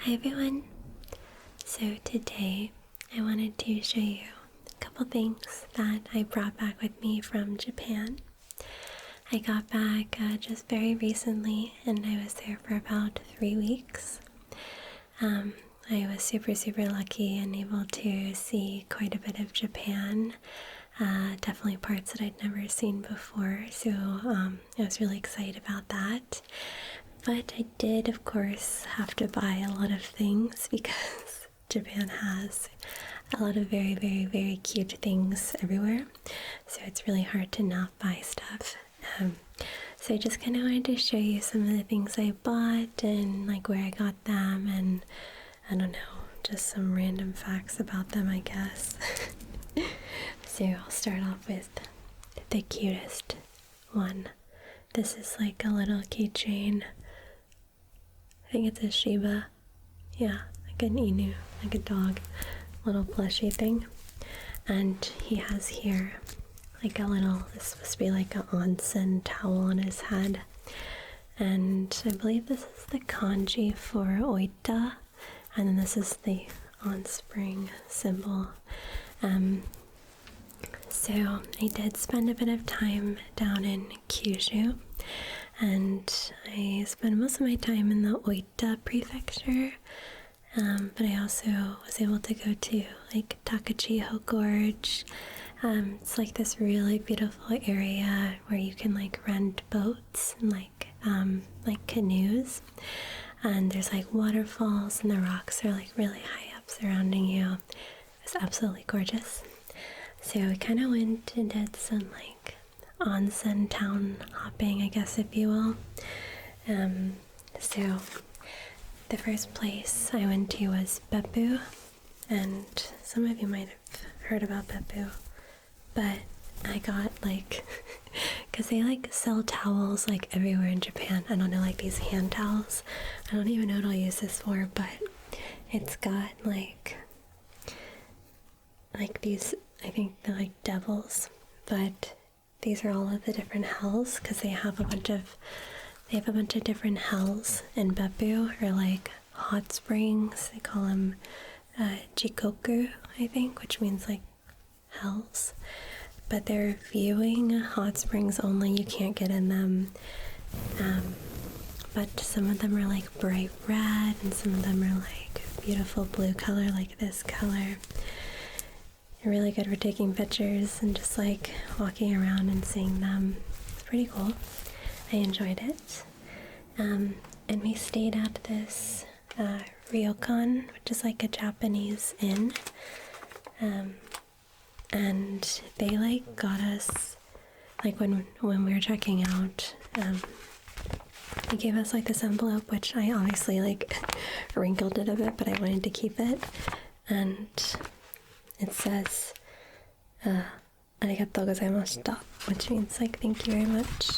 Hi everyone! So today I wanted to show you a couple things that I brought back with me from Japan. I got back just very recently and I was there for about 3 weeks. I was super lucky and able to see quite a bit of Japan. Definitely parts that I'd never seen before, so I was really excited about that. But I did, of course, have to buy a lot of things because Japan has a lot of very cute things everywhere. So it's really hard to not buy stuff. So I just kind of wanted to show you some of the things I bought and like where I got them and I don't know, just some random facts about them, I guess. So I'll start off with the cutest one. This is like a little keychain. I think it's a Shiba. Yeah, like an Inu, like a dog, little plushy thing. And he has here like a little, this is supposed to be like an onsen towel on his head. And I believe this is the kanji for oita. And then this is the on-spring symbol. So I did spend a bit of time down in Kyushu. And I spent most of my time in the Oita prefecture, but I also was able to go to like Takachiho Gorge. It's like this really beautiful area where you can like rent boats and like canoes, and there's like waterfalls and the rocks are like really high up surrounding you. It's absolutely gorgeous. So we kind of went and did some like onsen town hopping, I guess, if you will. So the first place I went to was Beppu, and some of you might have heard about Beppu, but I got like, because they like sell towels like everywhere in Japan. I don't know, like these hand towels. I don't even know what I'll use this for, but it's got like these, I think they're like devils, but these are all of the different hells because they have a bunch of different hells in Beppu, or like hot springs. They call them jikoku, I think, which means like hells. But they're viewing hot springs only. You can't get in them. But some of them are like bright red, and some of them are like beautiful blue color, like this color. They're really good for taking pictures and just like walking around and seeing them. It's pretty cool. I enjoyed it. And we stayed at this Ryokon, which is like a Japanese inn. And they like got us, like when we were checking out, they gave us like this envelope, which I obviously like wrinkled it a bit, but I wanted to keep it. And it says, arigatou gozaimashita, which means like thank you very much.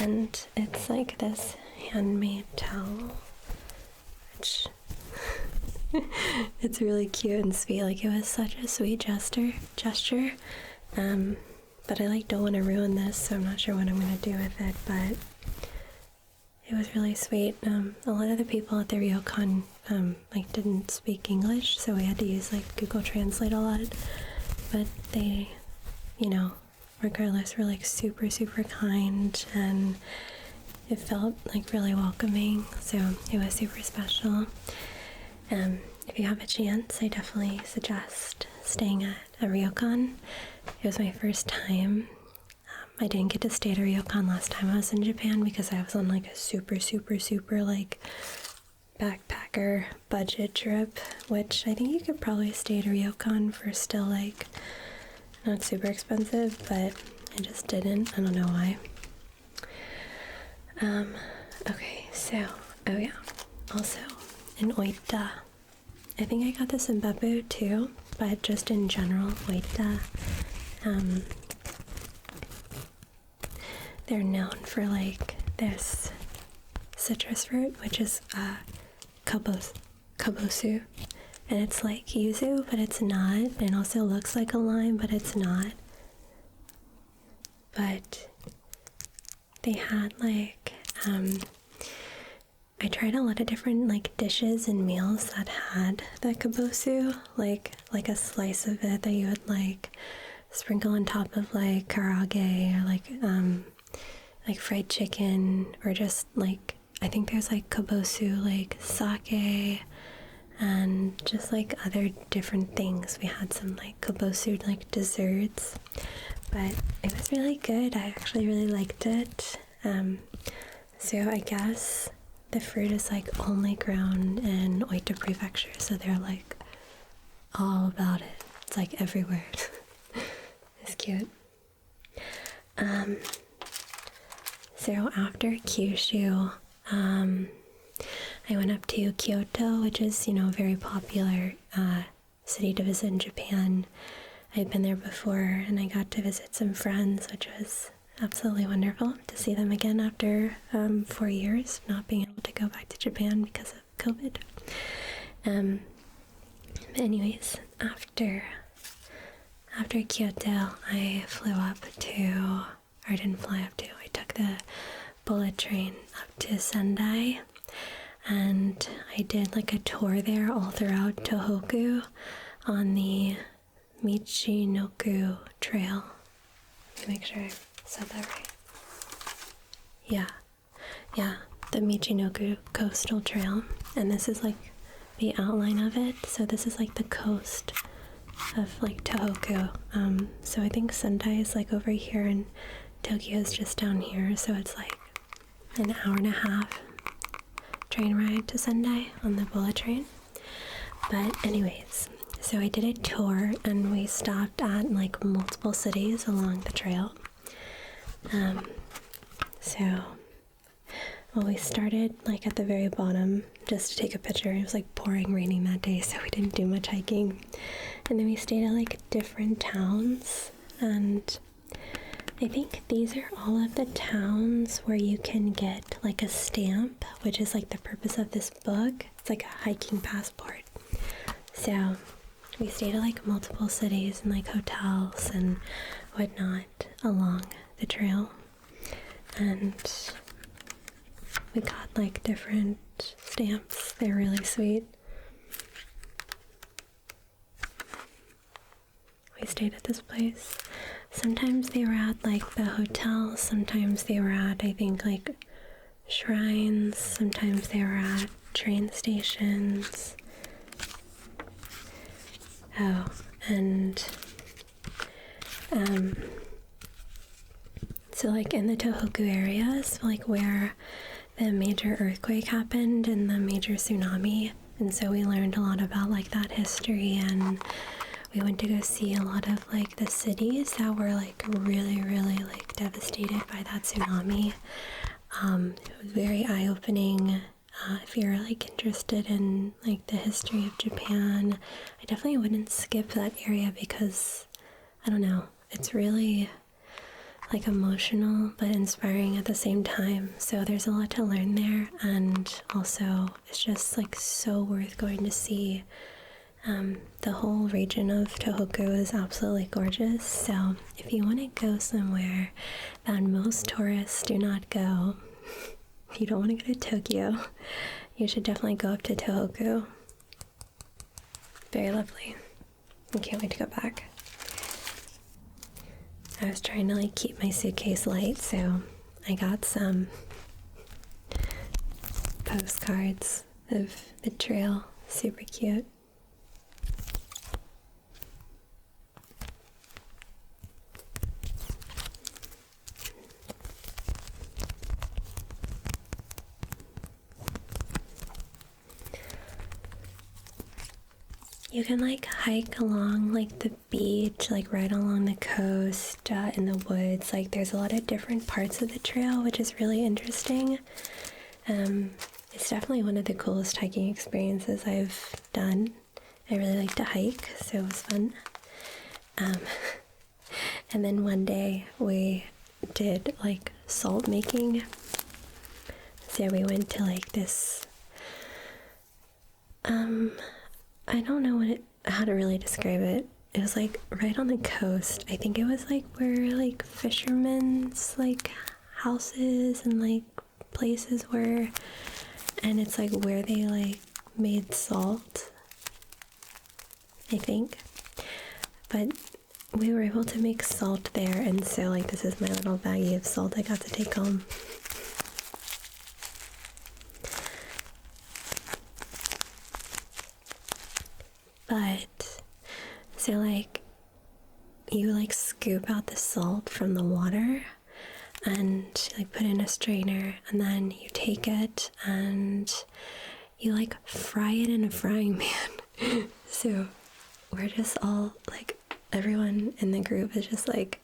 And it's like this handmade towel, which it's really cute and sweet. Like it was such a sweet gesture. But I like don't want to ruin this, so I'm not sure what I'm gonna do with it, but it was really sweet. A lot of the people at the Ryokon like didn't speak English, so we had to use like Google Translate a lot. But they, you know, regardless, were like super kind, and it felt like really welcoming. So it was super special. If you have a chance, I definitely suggest staying at a Ryokon. It was my first time. I didn't get to stay at a Ryokon last time I was in Japan because I was on like a super like backpacker budget trip, which I think you could probably stay at a Ryokon for still like not super expensive, but I just didn't. I don't know why. Okay, so, oh yeah, also in Oita. I think I got this in Beppu too, but just in general, Oita. They're known for like this citrus fruit, which is kabosu, and it's like yuzu, but it's not. It also looks like a lime, but it's not. But they had like I tried a lot of different like dishes and meals that had the kabosu, like a slice of it that you would like sprinkle on top of like karage, or like fried chicken, or just like, I think there's like kabosu like sake and just like other different things. We had some like kabosu like desserts, but it was really good. I actually really liked it. So I guess the fruit is like only grown in Oita Prefecture, so they're like all about it. It's like everywhere. It's cute. So after Kyushu, I went up to Kyoto, which is, a very popular city to visit in Japan. I'd been there before, and I got to visit some friends, which was absolutely wonderful to see them again after 4 years not being able to go back to Japan because of COVID. But anyways, after Kyoto, I flew up to, or I didn't fly up to, I took the bullet train up to Sendai, and I did like a tour there all throughout Tohoku on the Michinoku Trail. Let me make sure I said that right. Yeah, the Michinoku Coastal Trail, and this is like the outline of it. So this is like the coast of like Tohoku. So I think Sendai is like over here and Tokyo is just down here, so it's like an hour and a half train ride to Sendai on the bullet train. But anyways, so I did a tour and we stopped at like multiple cities along the trail. We started like at the very bottom just to take a picture. It was like pouring raining that day, so we didn't do much hiking. And then we stayed at like different towns, and I think these are all of the towns where you can get like a stamp, which is like the purpose of this book. It's like a hiking passport. So we stayed at like multiple cities and like hotels and whatnot along the trail, and we got like different stamps. They're really sweet. We stayed at this place. Sometimes they were at like the hotel, sometimes they were at, I think, like shrines, sometimes they were at train stations. Oh, and so like in the Tohoku areas, like where the major earthquake happened and the major tsunami, and so we learned a lot about like that history, and we went to go see a lot of like the cities that were like really, really like devastated by that tsunami. It was very eye-opening. If you're like interested in like the history of Japan, I definitely wouldn't skip that area because, I don't know, it's really like emotional but inspiring at the same time. So there's a lot to learn there, and also it's just like so worth going to see. The whole region of Tohoku is absolutely gorgeous. So if you want to go somewhere that most tourists do not go, if you don't want to go to Tokyo, you should definitely go up to Tohoku. Very lovely. I can't wait to go back. I was trying to like keep my suitcase light, so I got some postcards of the trail. Super cute. You can like hike along like the beach, like right along the coast, in the woods. Like there's a lot of different parts of the trail, which is really interesting. It's definitely one of the coolest hiking experiences I've done. I really like to hike, so it was fun. And then one day we did like salt making. So we went to like this, I don't know how to really describe it. It was like right on the coast. I think it was like where like fishermen's like houses and like places were. and it's like where they like made salt, I think. But we were able to make salt there, and so like this is my little baggie of salt I got to take home. But so like you like scoop out the salt from the water and like put in a strainer, and then you take it and you like fry it in a frying pan. So we're just all like, everyone in the group is just like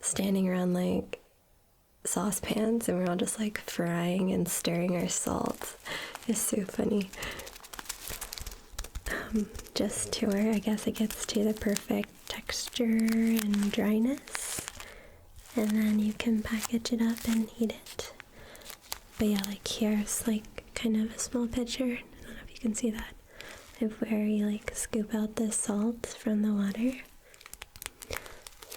standing around like saucepans, and we're all just like frying and stirring our salt. It's so funny. Just to where I guess it gets to the perfect texture and dryness, and then you can package it up and eat it. But yeah, like here's like kind of a small picture, I don't know if you can see that, of where you like scoop out the salt from the water.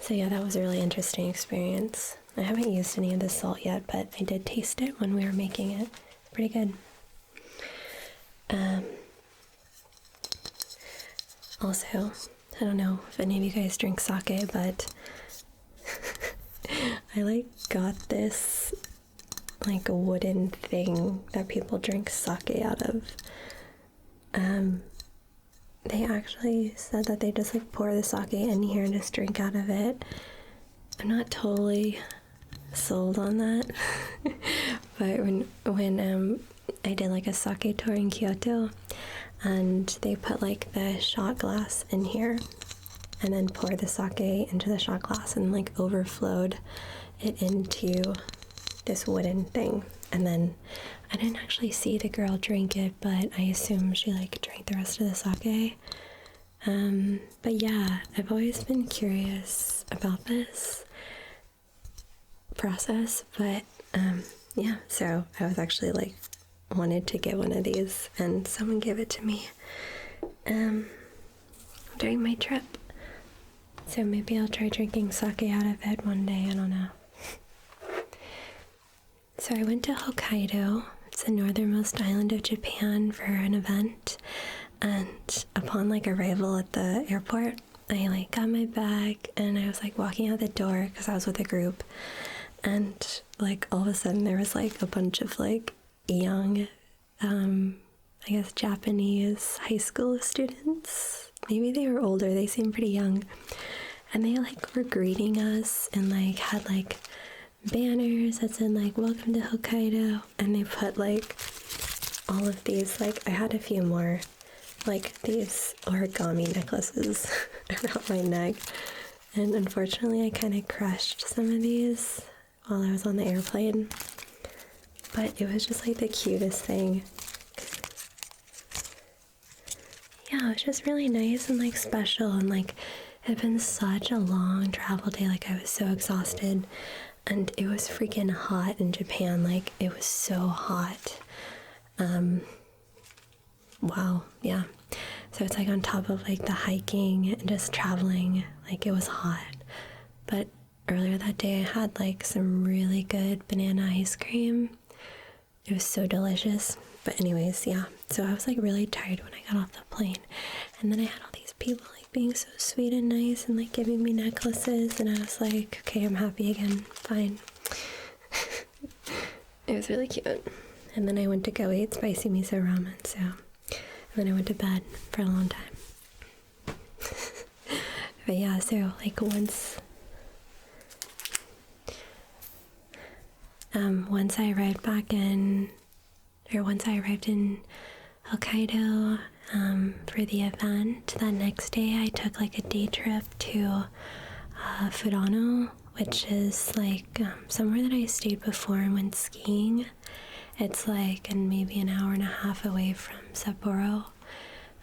So yeah, that was a really interesting experience. I haven't used any of this salt yet, but I did taste it when we were making it. Pretty good. Also, I don't know if any of you guys drink sake, but I like got this like a wooden thing that people drink sake out of. They actually said that they just like pour the sake in here and just drink out of it. I'm not totally sold on that. But when I did like a sake tour in Kyoto, and they put like the shot glass in here and then poured the sake into the shot glass and like overflowed it into this wooden thing. And then I didn't actually see the girl drink it, but I assume she like drank the rest of the sake. But yeah, I've always been curious about this process, but yeah, so I was actually like wanted to get one of these, and someone gave it to me during my trip. So maybe I'll try drinking sake out of it one day, I don't know. So I went to Hokkaido. It's the northernmost island of Japan for an event, and upon like arrival at the airport, I like got my bag and I was like walking out the door because I was with a group, and like all of a sudden there was like a bunch of like young, I guess Japanese high school students. Maybe they were older, they seemed pretty young, and they like were greeting us and like had like banners that said like welcome to Hokkaido, and they put like all of these, like I had a few more like these origami necklaces around my neck, and unfortunately I kind of crushed some of these while I was on the airplane, but it was just like the cutest thing. Yeah, it was just really nice and like special, and like it had been such a long travel day, like I was so exhausted, and it was freaking hot in Japan, like it was so hot. Wow, yeah. So it's like on top of like the hiking and just traveling, like it was hot. But earlier that day I had like some really good banana ice cream. It was so delicious. But anyways, yeah. So I was like really tired when I got off the plane. And then I had all these people like being so sweet and nice and like giving me necklaces, and I was like, okay, I'm happy again. Fine. It was really cute. And then I went to go eat spicy miso ramen, so... And then I went to bed for a long time. But yeah, so like once I arrived in Hokkaido for the event, that next day I took like a day trip to Furano, which is like somewhere that I stayed before and went skiing. It's like maybe an hour and a half away from Sapporo.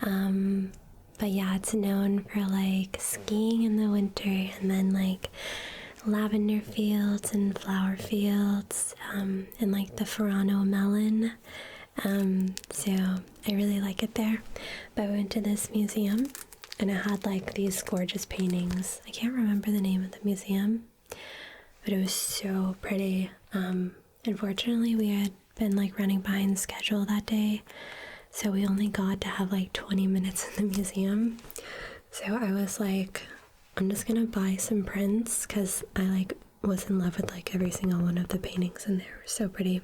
But yeah, it's known for like skiing in the winter, and then like lavender fields and flower fields, and like the Furano melon. So I really like it there. But I went to this museum and it had like these gorgeous paintings. I can't remember the name of the museum, but it was so pretty. Unfortunately, we had been like running behind schedule that day, so we only got to have like 20 minutes in the museum. So I was like, I'm just gonna buy some prints because I like was in love with like every single one of the paintings in there. They were so pretty.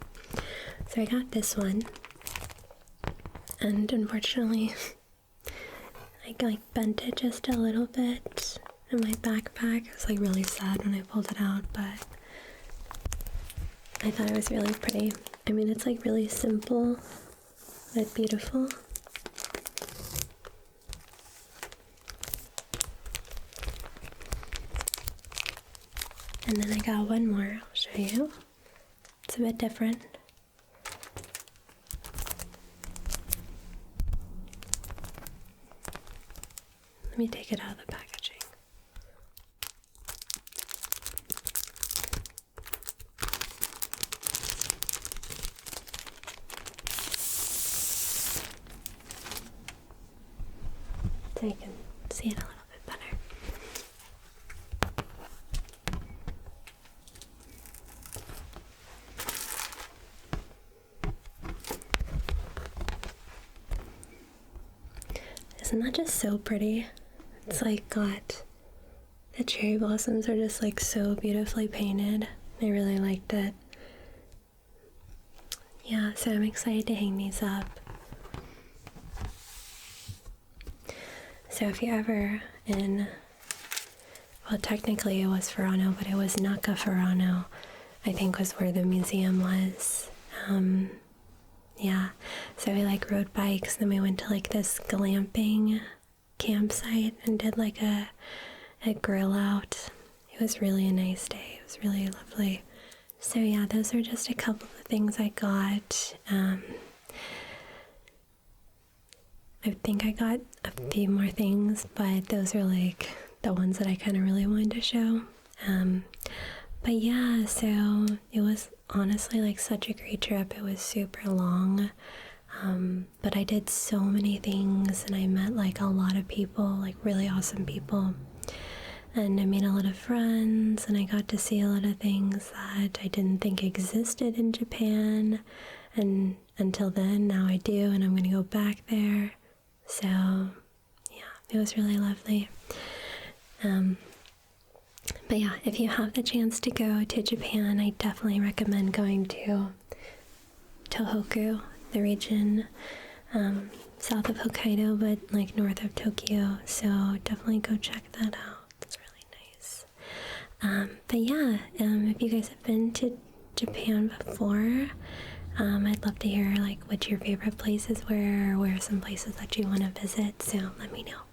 So I got this one, and unfortunately I like bent it just a little bit in my backpack. It was like really sad when I pulled it out, but I thought it was really pretty. I mean, it's like really simple but beautiful. And then I got one more, I'll show you. It's a bit different. Let me take it out of the packaging. So you can see it a little bit better. Isn't that just so pretty? It's like got the cherry blossoms are just like so beautifully painted. I really liked it. Yeah, so I'm excited to hang these up. So if you're ever in, well, technically it was Furano, but it was Naka Furano, I think was where the museum was. Yeah, so we like rode bikes, then we went to like this glamping campsite and did like a grill out. It was really a nice day. It was really lovely. So yeah, those are just a couple of things I got. I think I got a few more things, but those are like the ones that I kind of really wanted to show. But yeah, so it was honestly like such a great trip. It was super long, but I did so many things and I met like a lot of people, like really awesome people, and I made a lot of friends and I got to see a lot of things that I didn't think existed in Japan, and until then, now I do, and I'm gonna go back there. So yeah, it was really lovely. But yeah, if you have the chance to go to Japan, I definitely recommend going to Tohoku, the region south of Hokkaido, but like north of Tokyo. So definitely go check that out. It's really nice. But yeah, if you guys have been to Japan before, I'd love to hear like what your favorite places were, or where are some places that you want to visit. So let me know.